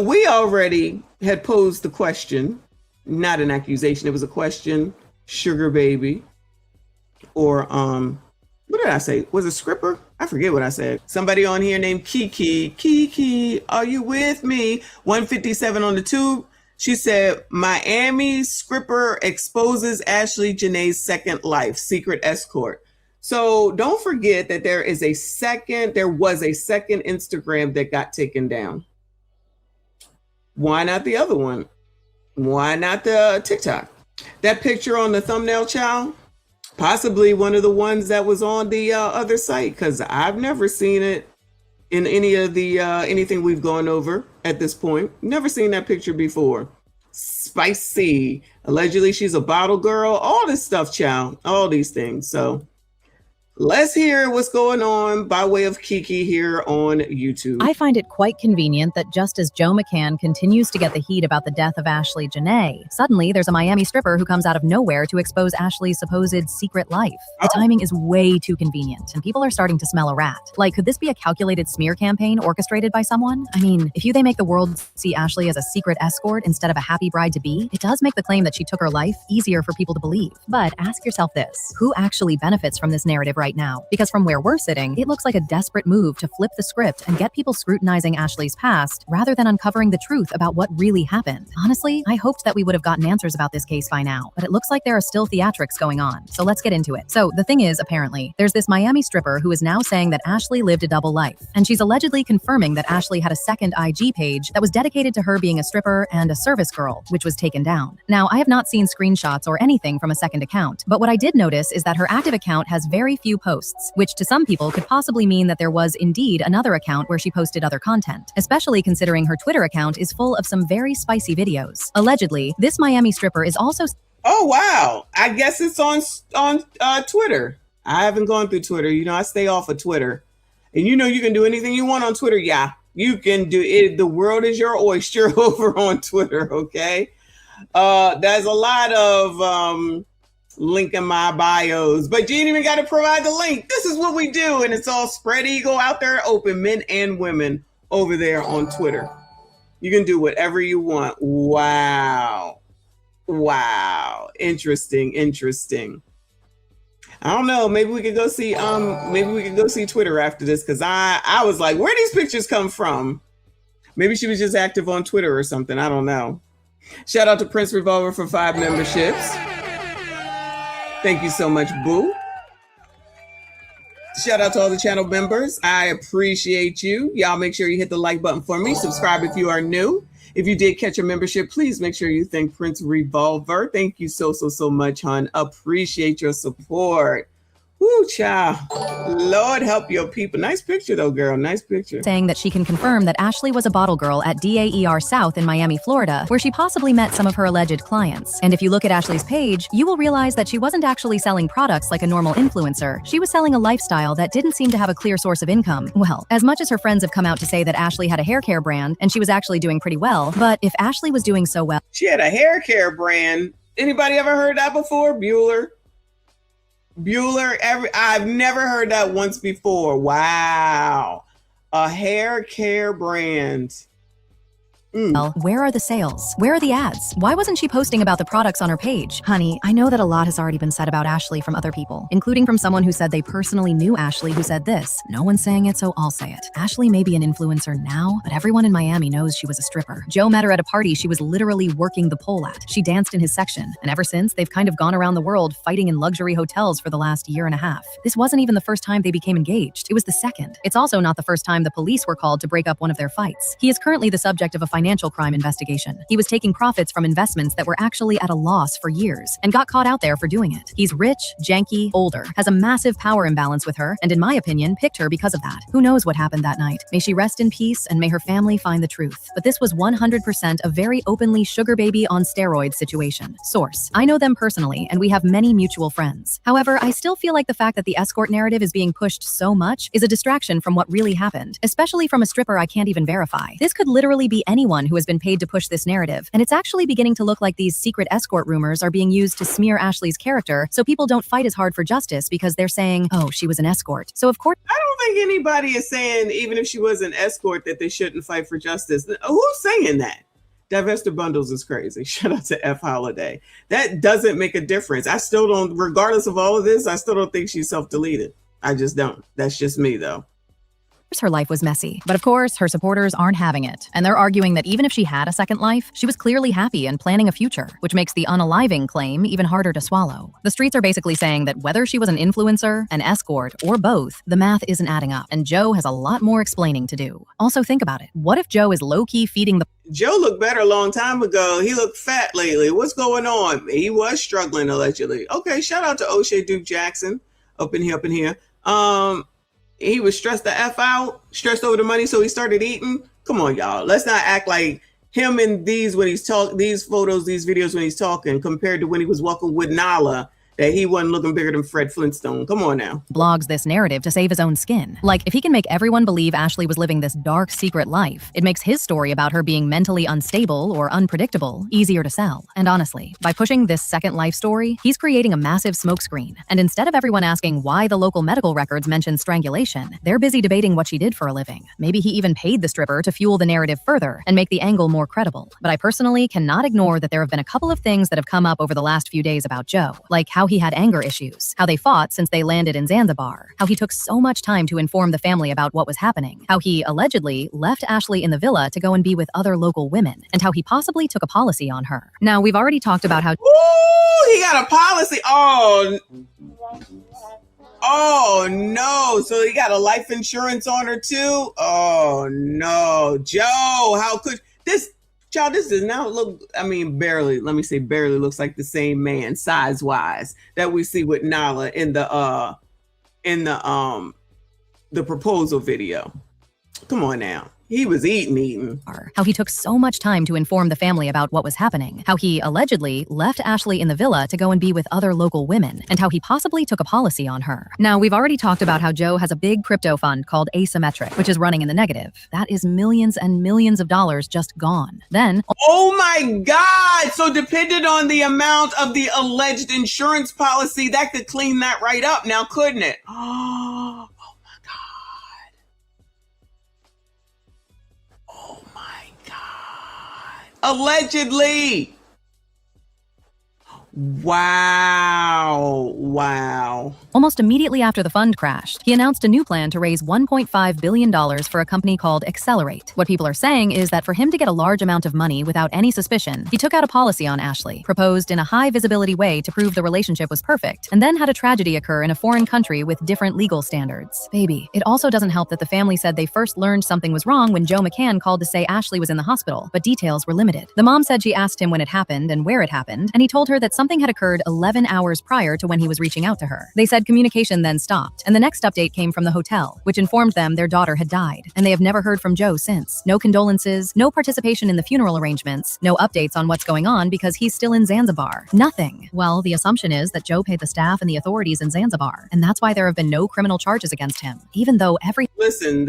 So we already had posed the question, not an accusation, it was a question, sugar baby, or what did I say? Was it Scripper? I forget what I said. Somebody on here named Kiki. Kiki, are you with me? 157 on the tube. She said, Miami Scripper exposes Ashlee Janae's second life, secret escort. So don't forget that there was a second Instagram that got taken down. Why not the other one? Why not the TikTok? That picture on the thumbnail, child, possibly one of the ones that was on the other site, because I've never seen it in any of the anything we've gone over at this point. Never seen that picture before. Spicy. Allegedly, she's a bottle girl. All this stuff, child. All these things. So let's hear what's going on by way of Kiki here on YouTube. I find it quite convenient that just as Joe McCann continues to get the heat about the death of Ashlee Janae, suddenly there's a Miami stripper who comes out of nowhere to expose Ashlee's supposed secret life. The timing is way too convenient, and people are starting to smell a rat. Like, could this be a calculated smear campaign orchestrated by someone? I mean, if they make the world see Ashlee as a secret escort instead of a happy bride-to-be, it does make the claim that she took her life easier for people to believe. But ask yourself this, who actually benefits from this narrative right now? Because from where we're sitting, it looks like a desperate move to flip the script and get people scrutinizing Ashlee's past rather than uncovering the truth about what really happened. Honestly, I hoped that we would have gotten answers about this case by now, but it looks like there are still theatrics going on. So let's get into it. So the thing is, apparently, there's this Miami stripper who is now saying that Ashlee lived a double life, and she's allegedly confirming that Ashlee had a second IG page that was dedicated to her being a stripper and a service girl, which was taken down. Now, I have not seen screenshots or anything from a second account, but what I did notice is that her active account has very few posts, which to some people could possibly mean that there was indeed another account where she posted other content, especially considering her Twitter account is full of some very spicy videos. Allegedly, this Miami stripper is also... Oh, wow. I guess it's on Twitter. I haven't gone through Twitter. I stay off of Twitter. And you can do anything you want on Twitter. Yeah, you can do it. The world is your oyster over on Twitter, okay? There's a lot of... link in my bios, but you ain't even got to provide the link. This is what we do, and it's all spread eagle out there open, men and women over there on Twitter. You can do whatever you want. Wow. Interesting. I don't know, maybe we could go see Twitter after this, because I was like, where these pictures come from? Maybe she was just active on Twitter or something. I don't know. Shout out to Prince Revolver for 5 memberships. Thank you so much, boo. Shout out to all the channel members. I appreciate you. Y'all make sure you hit the like button for me. Subscribe if you are new. If you did catch a membership, please make sure you thank Prince Revolver. Thank you so much, hon. Appreciate your support. Woo, child. Lord help your people. Nice picture, though, girl. Nice picture. Saying that she can confirm that Ashlee was a bottle girl at DAER South in Miami, Florida, where she possibly met some of her alleged clients. And if you look at Ashlee's page, you will realize that she wasn't actually selling products like a normal influencer. She was selling a lifestyle that didn't seem to have a clear source of income. Well, as much as her friends have come out to say that Ashlee had a hair care brand and she was actually doing pretty well, but if Ashlee was doing so well... She had a hair care brand. Anybody ever heard that before? Bueller, I've never heard that once before. Wow. A hair care brand. Well, where are the sales? Where are the ads? Why wasn't she posting about the products on her page? Honey, I know that a lot has already been said about Ashlee from other people, including from someone who said they personally knew Ashlee, who said this. No one's saying it, so I'll say it. Ashlee may be an influencer now, but everyone in Miami knows she was a stripper. Joe met her at a party she was literally working the pole at. She danced in his section, and ever since, they've kind of gone around the world fighting in luxury hotels for the last year and a half. This wasn't even the first time they became engaged. It was the second. It's also not the first time the police were called to break up one of their fights. He is currently the subject of a financial crime investigation. He was taking profits from investments that were actually at a loss for years and got caught out there for doing it. He's rich, janky, older, has a massive power imbalance with her, and in my opinion, picked her because of that. Who knows what happened that night? May she rest in peace and may her family find the truth. But this was 100% a very openly sugar baby on steroids situation. Source: I know them personally and we have many mutual friends. However, I still feel like the fact that the escort narrative is being pushed so much is a distraction from what really happened, especially from a stripper I can't even verify. This could literally be anyone anyone who has been paid to push this narrative, and it's actually beginning to look like these secret escort rumors are being used to smear Ashlee's character so people don't fight as hard for justice because they're saying, oh, she was an escort. So of course, I don't think anybody is saying, even if she was an escort, that they shouldn't fight for justice. Who's saying that? Divestor bundles is crazy. Shout out to F Holiday. That doesn't make a difference. I still don't, regardless of all of this, I still don't think she's self-deleted. I just don't. That's just me, though. her life was messy. But of course, her supporters aren't having it. And they're arguing that even if she had a second life, she was clearly happy and planning a future, which makes the unaliving claim even harder to swallow. The streets are basically saying that whether she was an influencer, an escort, or both, the math isn't adding up. And Joe has a lot more explaining to do. Also, think about it. What if Joe is low-key feeding the... Joe looked better a long time ago. He looked fat lately. What's going on? He was struggling, allegedly. Okay, shout out to O'Shea Duke Jackson. Up in here. He was stressed the F out, stressed over the money, so he started eating. Come on, y'all. Let's not act like him and these when he's talking, these photos, these videos when he's talking, compared to when he was walking with Nala, that he wasn't looking bigger than Fred Flintstone. Come on now. Blogs this narrative to save his own skin. Like, if he can make everyone believe Ashlee was living this dark, secret life, it makes his story about her being mentally unstable or unpredictable easier to sell. And honestly, by pushing this second life story, he's creating a massive smokescreen. And instead of everyone asking why the local medical records mention strangulation, they're busy debating what she did for a living. Maybe he even paid the stripper to fuel the narrative further and make the angle more credible. But I personally cannot ignore that there have been a couple of things that have come up over the last few days about Joe, like how he had anger issues, how they fought since they landed in Zanzibar, how he took so much time to inform the family about what was happening, how he allegedly left Ashlee in the villa to go and be with other local women, and how he possibly took a policy on her. Now, we've already talked about how... Ooh, he got a policy. Oh no. So he got a life insurance on her too? Oh no. Joe, how could this... Child, this does now look, I mean, barely looks like the same man size-wise that we see with Nala in the proposal video. Come on now. He was eating. How he took so much time to inform the family about what was happening, how he allegedly left Ashlee in the villa to go and be with other local women, and how he possibly took a policy on her. Now, we've already talked about how Joe has a big crypto fund called Asymmetric, which is running in the negative. That is millions and millions of dollars just gone. Then... Oh my God! So depending on the amount of the alleged insurance policy, that could clean that right up now, couldn't it? Oh. Allegedly. Wow. Almost immediately after the fund crashed, he announced a new plan to raise $1.5 billion for a company called Accelerate. What people are saying is that for him to get a large amount of money without any suspicion, he took out a policy on Ashlee, proposed in a high visibility way to prove the relationship was perfect, and then had a tragedy occur in a foreign country with different legal standards. Baby, it also doesn't help that the family said they first learned something was wrong when Joe McCann called to say Ashlee was in the hospital, but details were limited. The mom said she asked him when it happened and where it happened, and he told her that something had occurred 11 hours prior to when he was reaching out to her. They said communication then stopped, and the next update came from the hotel, which informed them their daughter had died, and they have never heard from Joe since. No condolences, no participation in the funeral arrangements, no updates on what's going on because he's still in Zanzibar. Nothing. Well, the assumption is that Joe paid the staff and the authorities in Zanzibar, and that's why there have been no criminal charges against him, even though Listen,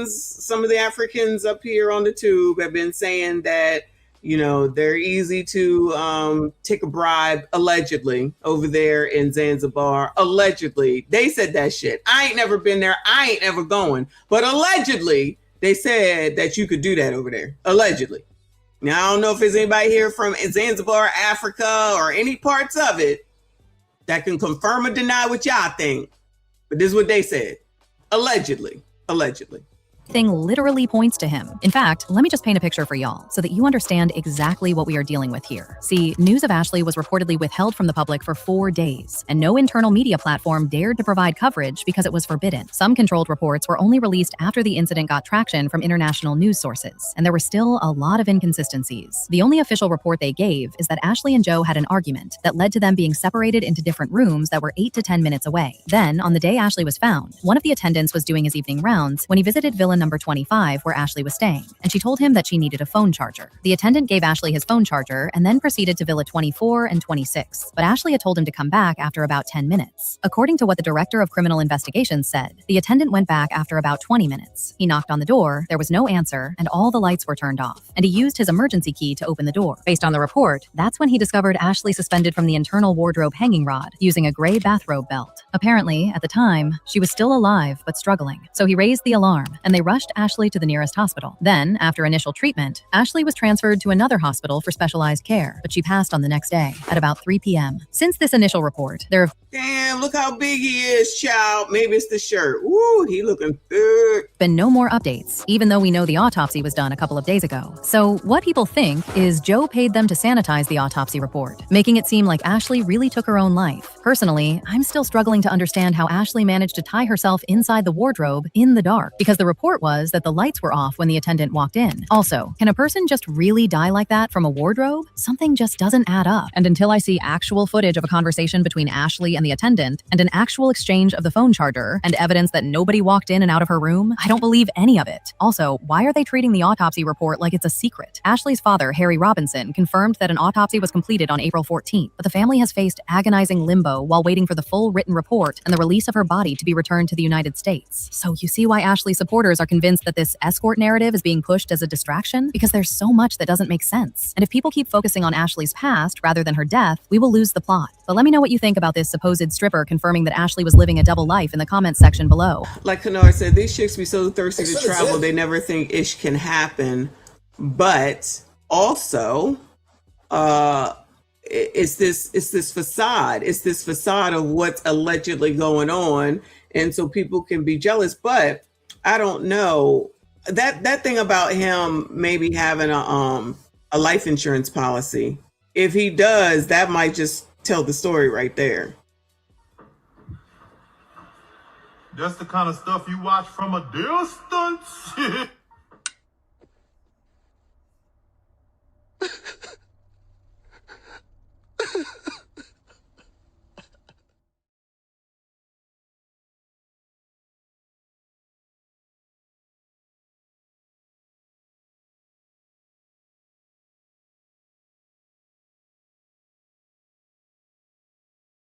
some of the Africans up here on the tube have been saying that, you know, they're easy to take a bribe, allegedly, over there in Zanzibar. Allegedly. They said that shit. I ain't never been there. I ain't ever going. But allegedly, they said that you could do that over there. Allegedly. Now, I don't know if there's anybody here from Zanzibar, Africa, or any parts of it that can confirm or deny what y'all think. But this is what they said. Allegedly. thing literally points to him. In fact, let me just paint a picture for y'all so that you understand exactly what we are dealing with here. See, news of Ashlee was reportedly withheld from the public for 4 days, and no internal media platform dared to provide coverage because it was forbidden. Some controlled reports were only released after the incident got traction from international news sources, and there were still a lot of inconsistencies. The only official report they gave is that Ashlee and Joe had an argument that led to them being separated into different rooms that were 8 to 10 minutes away. Then, on the day Ashlee was found, one of the attendants was doing his evening rounds when he visited Villa on number 25 where Ashlee was staying, and she told him that she needed a phone charger. The attendant gave Ashlee his phone charger and then proceeded to Villa 24 and 26, but Ashlee had told him to come back after about 10 minutes. According to what the director of criminal investigations said, the attendant went back after about 20 minutes. He knocked on the door, there was no answer, and all the lights were turned off, and he used his emergency key to open the door. Based on the report, that's when he discovered Ashlee suspended from the internal wardrobe hanging rod using a gray bathrobe belt. Apparently, at the time, she was still alive but struggling, so he raised the alarm, and they rushed Ashlee to the nearest hospital. Then, after initial treatment, Ashlee was transferred to another hospital for specialized care, but she passed on the next day at about 3 p.m. Since this initial report, there have Damn, look how big he is, child. Maybe it's the shirt. Woo, he looking good. been no more updates, even though we know the autopsy was done a couple of days ago. So what people think is Joe paid them to sanitize the autopsy report, making it seem like Ashlee really took her own life. Personally, I'm still struggling to understand how Ashlee managed to tie herself inside the wardrobe in the dark, because the report was that the lights were off when the attendant walked in. Also, can a person just really die like that from a wardrobe? Something just doesn't add up. And until I see actual footage of a conversation between Ashlee and the attendant, and an actual exchange of the phone charger, and evidence that nobody walked in and out of her room, I don't believe any of it. Also, why are they treating the autopsy report like it's a secret? Ashlee's father, Harry Robinson, confirmed that an autopsy was completed on April 14th, but the family has faced agonizing limbo while waiting for the full written report and the release of her body to be returned to the United States. So you see why Ashlee supporters are convinced that this escort narrative is being pushed as a distraction? Because there's so much that doesn't make sense. And if people keep focusing on Ashlee's past rather than her death, we will lose the plot. But let me know what you think about this supposed stripper confirming that Ashlee was living a double life in the comments section below. Like Kennard said, these chicks be so thirsty to travel, they never think ish can happen. But also, it's this facade. It's this facade of what's allegedly going on, and so people can be jealous. But I don't know that thing about him maybe having a life insurance policy. If he does, that might just tell the story right there. That's the kind of stuff you watch from a distance.